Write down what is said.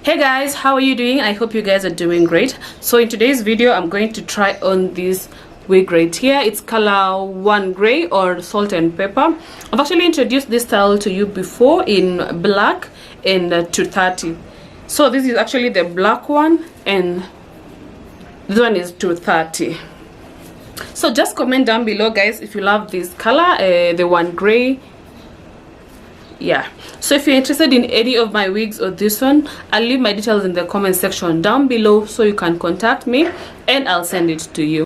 Hey guys, how are you doing? I hope you guys are doing great. So in today's video I'm going to try on this wig right here. It's color 1 gray or salt and pepper. I've actually introduced this style to you before in black and 230. So this is actually the black one and this one is 230. So just comment down below guys if you love this color, the 1 gray. Yeah, so if you're interested in any of my wigs or this one, I'll leave my details in the comment section down below so you can contact me and I'll send it to you.